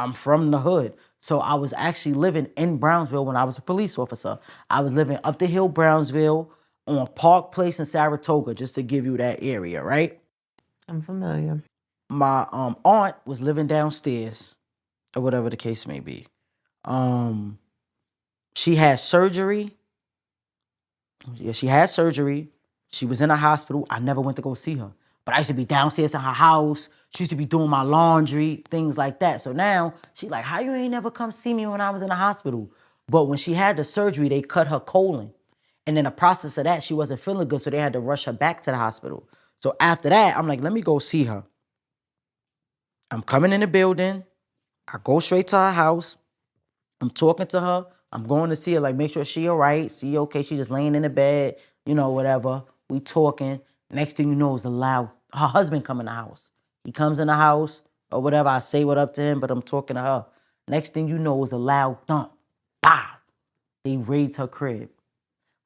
I'm from the hood. So I was actually living in Brownsville when I was a police officer. I was living up the hill, Brownsville, on Park Place in Saratoga, just to give you that area, right? I'm familiar. My aunt was living downstairs, or whatever the case may be. She had surgery. Yeah, she had surgery. She was in a hospital. I never went to go see her. But I used to be downstairs in her house. She used to be doing my laundry, things like that. So now she's like, how you ain't never come see me when I was in the hospital? But when she had the surgery, they cut her colon. And in the process of that, she wasn't feeling good. So they had to rush her back to the hospital. So after that, I'm like, let me go see her. I'm coming in the building. I go straight to her house. I'm talking to her. I'm going to see her, like, make sure she all right. See, okay, she just laying in the bed, whatever. We talking. Next thing you know is her husband come in the house. He comes in the house or whatever. I say what up to him, but I'm talking to her. Next thing you know is a loud thump. Pow! They raid her crib.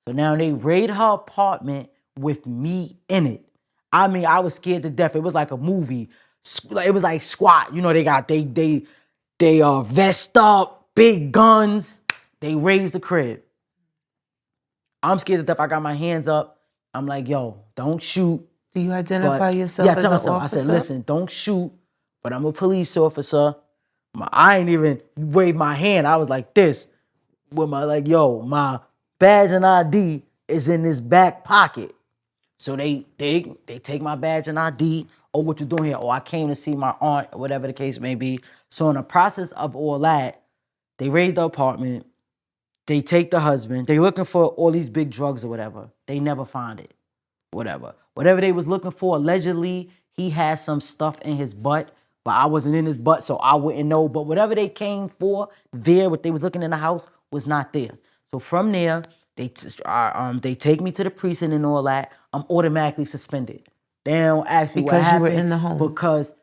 So now they raid her apartment with me in it. I mean, I was scared to death. It was like a movie. It was like SWAT. They got they vest up, big guns. They raised the crib. I'm scared to death. I got my hands up. I'm like, yo, don't shoot. Do you identify yourself Yeah, as tell an myself. officer? I said, listen, don't shoot, but I'm a police officer. I ain't even wave my hand. I was like this with my, like, yo, my badge and ID is in this back pocket. So they take my badge and ID. Oh, what you doing here? Oh, I came to see my aunt, or whatever the case may be. So in the process of all that, they raid the apartment. They take the husband. They looking for all these big drugs or whatever. They never find it. Whatever they was looking for, allegedly, he had some stuff in his butt, but I wasn't in his butt, so I wouldn't know. But whatever they came for there, what they was looking in the house, was not there. So from there, they take me to the precinct and all that. I'm automatically suspended. They don't ask me what Because you were happened. in the home. Because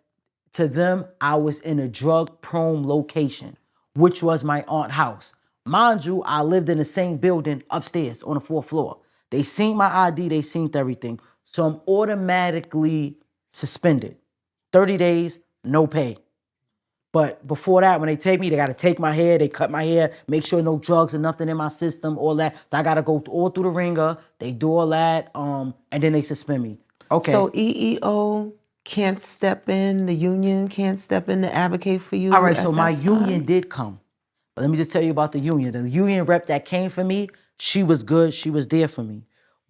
to them, I was in a drug-prone location, which was my aunt's house. Mind you, I lived in the same building upstairs on the 4th floor. They seen my ID, they seen everything. So I'm automatically suspended. 30 days, no pay. But before that, when they take me, they got to take my hair, they cut my hair, make sure no drugs or nothing in my system, all that. So I got to go all through the ringer. They do all that, and then they suspend me. Okay. So EEO can't step in, the union can't step in to advocate for you. All right, at so my that time? union did come. But let me just tell you about the union. The union rep that came for me, she was good. She was there for me.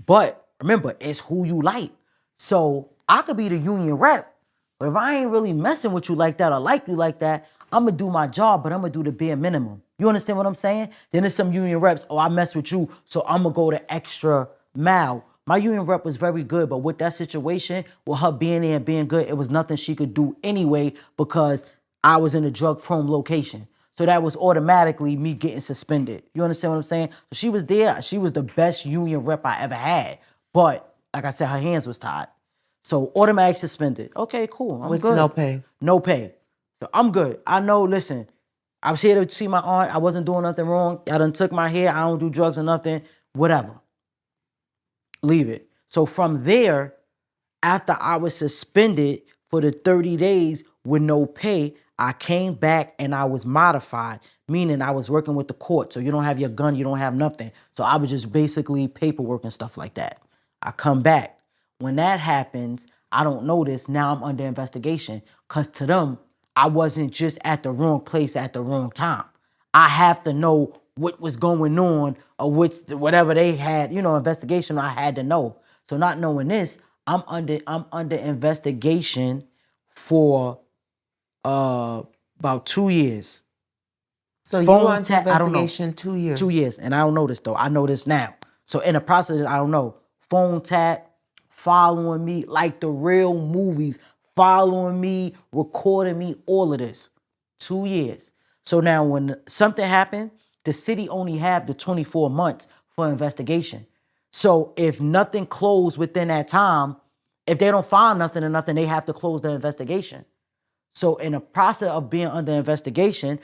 But remember, it's who you like. So I could be the union rep, but if I ain't really messing with you like that or like you like that, I'm going to do my job, but I'm going to do the bare minimum. You understand what I'm saying? Then there's some union reps, oh, I mess with you, so I'm going to go the extra mile. My union rep was very good, but with that situation, with her being there and being good, it was nothing she could do anyway because I was in a drug-prone location. So that was automatically me getting suspended. You understand what I'm saying? So she was there. She was the best union rep I ever had. But like I said, her hands was tied. So automatic suspended. Okay, cool. I'm With good. no pay. No pay. So I'm good. I know, listen, I was here to see my aunt. I wasn't doing nothing wrong. Y'all done took my hair. I don't do drugs or nothing. Whatever. Leave it. So from there, after I was suspended for the 30 days with no pay, I came back and I was modified, meaning I was working with the court. So you don't have your gun, you don't have nothing. So I was just basically paperwork and stuff like that. I come back. When that happens, I don't notice. Now I'm under investigation because to them, I wasn't just at the wrong place at the wrong time. I have to know what was going on or whatever they had, investigation. I had to know. So not knowing this, I'm under investigation for about 2 years. So you were under I don't know. investigation 2 years. 2 years, and I don't know this though. I know this now. So in the process, I don't know. Phone tap, following me like the real movies, following me, recording me, all of this. 2 years. So now when something happened, the city only have the 24 months for investigation. So if nothing closed within that time, if they don't find nothing or nothing, they have to close the investigation. So in the process of being under investigation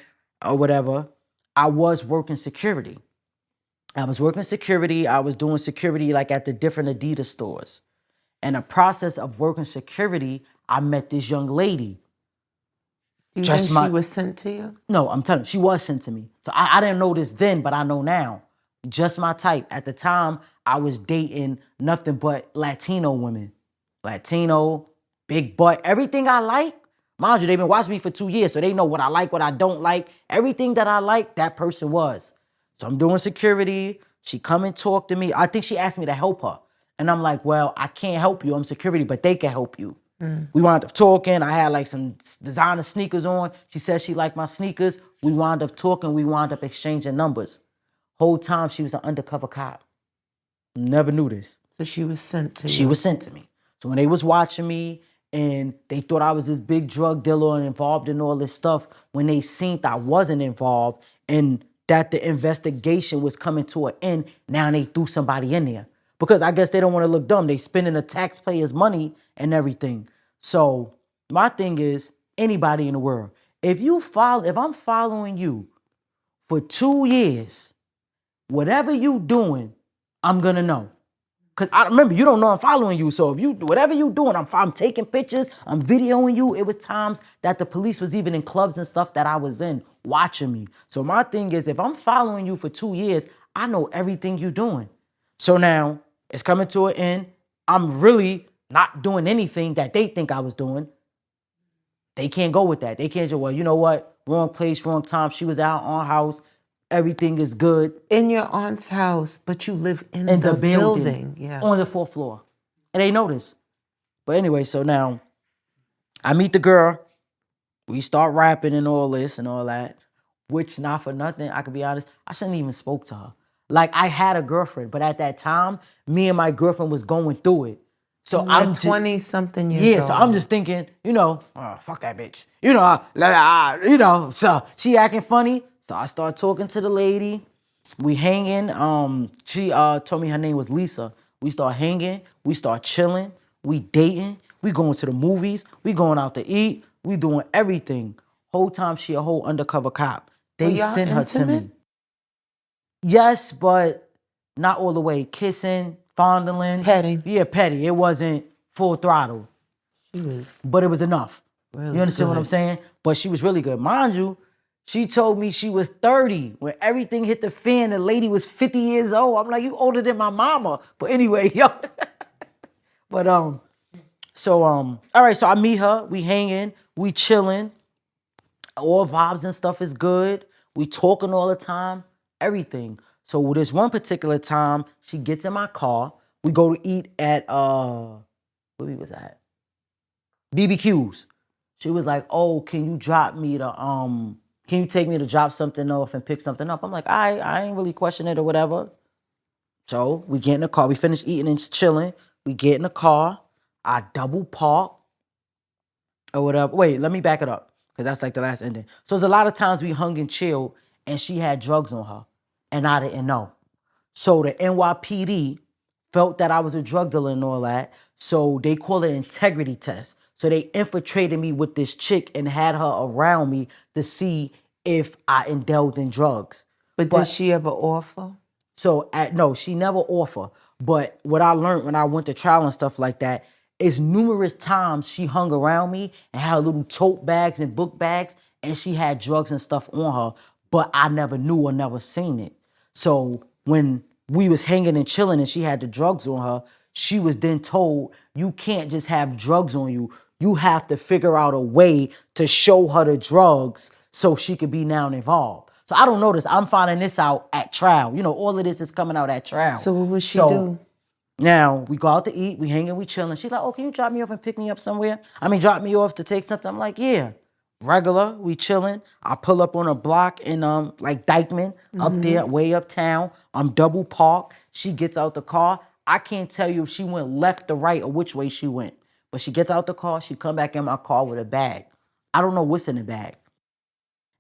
or whatever, I was working security. I was working security. I was doing security like at the different Adidas stores. In the process of working security, I met this young lady. You think she was sent to you? No, I'm telling you, she was sent to me. So I didn't know this then, but I know now. Just my type. At the time, I was dating nothing but Latino women. Latino, big butt, everything I like. Mind you, they've been watching me for 2 years, so they know what I like, what I don't like. Everything that I like, that person was. So I'm doing security. She come and talk to me. I think she asked me to help her. And I'm like, well, I can't help you. I'm security, but they can help you. We wound up talking. I had like some designer sneakers on. She said she liked my sneakers. We wound up talking. We wound up exchanging numbers. Whole time she was an undercover cop. Never knew this. So she was sent to you? She was sent to me. So when they was watching me and they thought I was this big drug dealer and involved in all this stuff, when they seen that I wasn't involved and that the investigation was coming to an end, now they threw somebody in there. Because I guess they don't want to look dumb. They spending the taxpayers' money and everything. So my thing is, anybody in the world, if I'm following you for 2 years, whatever you doing, I'm gonna know. Cause I remember you don't know I'm following you. So if you whatever you doing, I'm taking pictures, I'm videoing you. It was times that the police was even in clubs and stuff that I was in watching me. So my thing is, if I'm following you for 2 years, I know everything you doing. So now it's coming to an end. I'm really not doing anything that they think I was doing. They can't go with that. They can't just, well, you know what? Wrong place, wrong time. She was out on house. Everything is good. In your aunt's house, but you live in the building. Yeah. On the 4th floor. And they know this. But anyway, so now I meet the girl. We start rapping and all this and all that. Which, not for nothing, I could be honest, I shouldn't even spoke to her. Like, I had a girlfriend, but at that time, me and my girlfriend was going through it. So I'm 20-something years old. Yeah, so I'm just thinking, oh, fuck that bitch. So she acting funny. So I start talking to the lady. We hanging. She told me her name was Lisa. We start hanging. We start chilling. We dating. We going to the movies. We going out to eat. We doing everything. Whole time she a whole undercover cop. They sent her to me. Yes, but not all the way. Kissing, fondling. Petty. Yeah, petty. It wasn't full throttle. But it was enough. Really you understand what I'm saying? But she was really good. Mind you, she told me she was 30. When everything hit the fan, the lady was 50 years old. I'm like, you older than my mama. But anyway, yo. But all right, so I meet her, we hanging, we chilling. All vibes and stuff is good. We talking all the time, everything. So this one particular time, she gets in my car. We go to eat at where we was at? BBQs. She was like, oh, can you take me to drop something off and pick something up? I'm like, I ain't really question it or whatever. So we get in the car. We finish eating and chilling. We get in the car. I double park or whatever. Wait, let me back it up because that's like the last ending. So there's a lot of times we hung and chilled and she had drugs on her and I didn't know. So the NYPD felt that I was a drug dealer and all that. So they call it an integrity test. So they infiltrated me with this chick and had her around me to see if I indulged in drugs. But did she ever offer? So no, she never offered. But what I learned when I went to trial and stuff like that is numerous times she hung around me and had little tote bags and book bags and she had drugs and stuff on her, but I never knew or never seen it. So when we was hanging and chilling and she had the drugs on her, she was then told, you can't just have drugs on you. You have to figure out a way to show her the drugs so she could be now involved. So I don't know this. I'm finding this out at trial. All of this is coming out at trial. So what would she do? Now, we go out to eat, we hanging, we chilling. She's like, oh, can you drop me off and pick me up somewhere? Drop me off to take something. I'm like, yeah. Regular, we chilling. I pull up on a block in like Dykeman, up there, way uptown. I'm double parked. She gets out the car. I can't tell you if she went left or right or which way she went. But she gets out the car, she come back in my car with a bag. I don't know what's in the bag.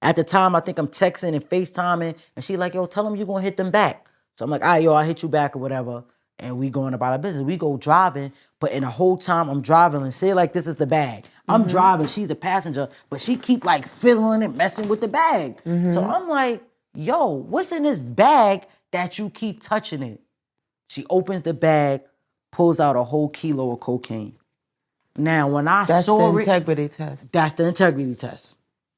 At the time, I think I'm texting and FaceTiming, and she like, yo, tell them you're going to hit them back. So I'm like, all right, yo, I'll hit you back or whatever. And we going about our business. We go driving, but in the whole time I'm driving, and say like this is the bag. I'm driving, she's the passenger, but she keep like fiddling and messing with the bag. So I'm like, yo, what's in this bag that you keep touching it? She opens the bag, pulls out a whole kilo of cocaine. Now, when I saw it... That's the integrity test. That's the integrity test.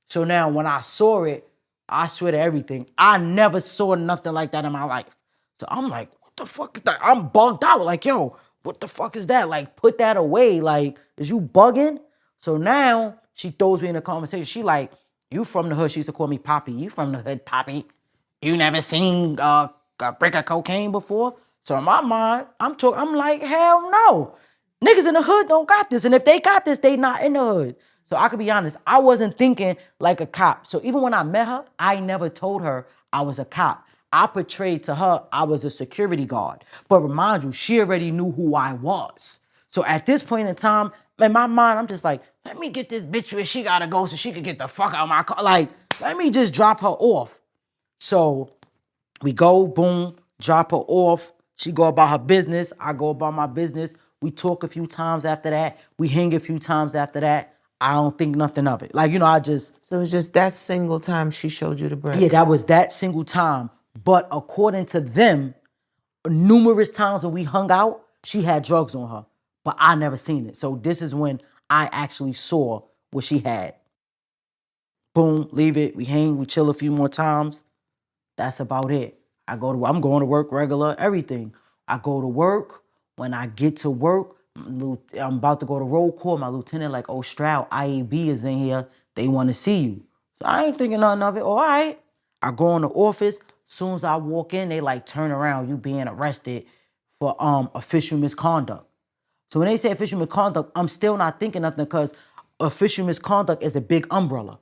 So now when I saw it, I swear to everything, I never saw nothing like that in my life. So I'm like, what the fuck is that? I'm bugged out. Like, yo, what the fuck is that? Like, put that away. Like, is you bugging? So now she throws me in a conversation. She like, you from the hood. She used to call me Poppy. You from the hood, Poppy. You never seen a brick of cocaine before? So in my mind, I'm like, hell no. Niggas in the hood don't got this. And if they got this, they not in the hood. So I could be honest, I wasn't thinking like a cop. So even when I met her, I never told her I was a cop. I portrayed to her I was a security guard. But remind you, she already knew who I was. So at this point in time, in my mind, I'm just like, let me get this bitch where she gotta go so she can get the fuck out of my car. Like, let me just drop her off. So we go, boom, drop her off. She go about her business. I go about my business. We talk a few times after that. We hang a few times after that. I don't think nothing of it. Like, I just... So it's just that single time she showed you the bread. Yeah, that was that single time. But according to them, numerous times when we hung out, she had drugs on her. But I never seen it. So this is when I actually saw what she had. Boom, leave it. We hang, we chill a few more times. That's about it. I'm going to work regular, everything. I go to work. When I get to work, I'm about to go to roll call. My lieutenant like, oh, Stroud, IAB is in here. They want to see you. So I ain't thinking nothing of it. All right. I go in the office. Soon as I walk in, they like turn around. You being arrested for official misconduct. So when they say official misconduct, I'm still not thinking nothing because official misconduct is a big umbrella.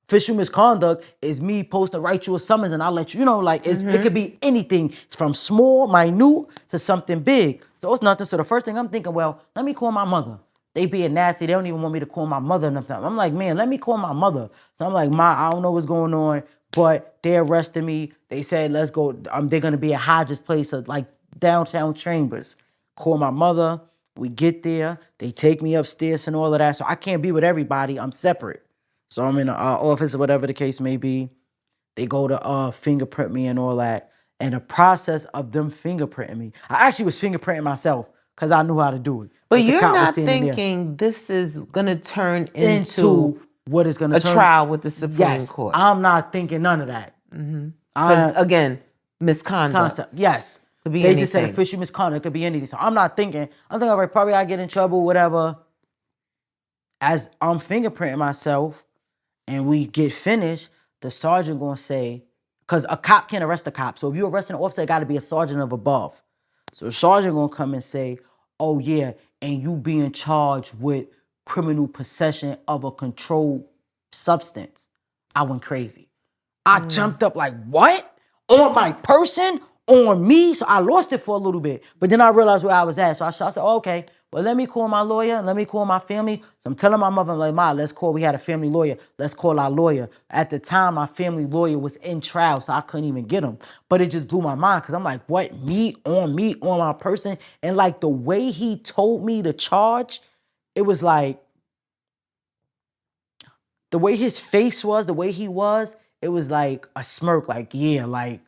Official misconduct is me supposed to write you a summons and I'll let you, it could be anything from small, minute to something big. So it's nothing. So the first thing I'm thinking, well, let me call my mother. They being nasty. They don't even want me to call my mother enough time. I'm like, man, let me call my mother. So I'm like, Ma, I don't know what's going on, but they arrested me. They said, let's go. They're going to be at Hodges' place, like downtown Chambers. Call my mother. We get there. They take me upstairs and all of that. So I can't be with everybody. I'm separate. So I'm in the office or whatever the case may be. They go to fingerprint me and all that. And the process of them fingerprinting me, I actually was fingerprinting myself because I knew how to do it. But the you're cop was not standing there. thinking this is going to turn into what is going to a turn trial with the Supreme Court. I'm not thinking none of that. Because, again, misconduct. Yes. Could be They anything. just said official misconduct. It could be anything. So I'm thinking, all right, probably I get in trouble, whatever. As I'm fingerprinting myself, and we get finished, the sergeant gonna say, because a cop can't arrest a cop. So if you arrest an officer, it gotta be a sergeant of above. So the sergeant gonna come and say, oh yeah, and you being charged with criminal possession of a controlled substance. I went crazy. I jumped up like, what? On my person? On me? So I lost it for a little bit. But then I realized where I was at. So I said, oh, okay, well, let me call my lawyer. Let me call my family. So I'm telling my mother, I'm like, Ma, we had a family lawyer. Let's call our lawyer. At the time, my family lawyer was in trial, so I couldn't even get him. But it just blew my mind because I'm like, what? Me, on my person? And like the way he told me to charge, it was like, the way his face was, the way he was, it was like a smirk, like, yeah, like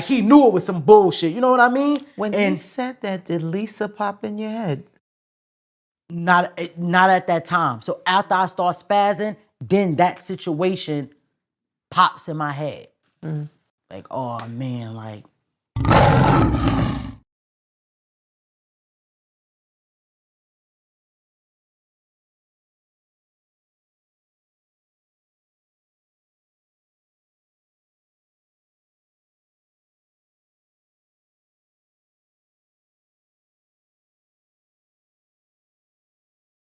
he knew it was some bullshit. You know what I mean? When he said that, did Lisa pop in your head? Not at that time. So after I start spazzing, then that situation pops in my head. Like, oh man, like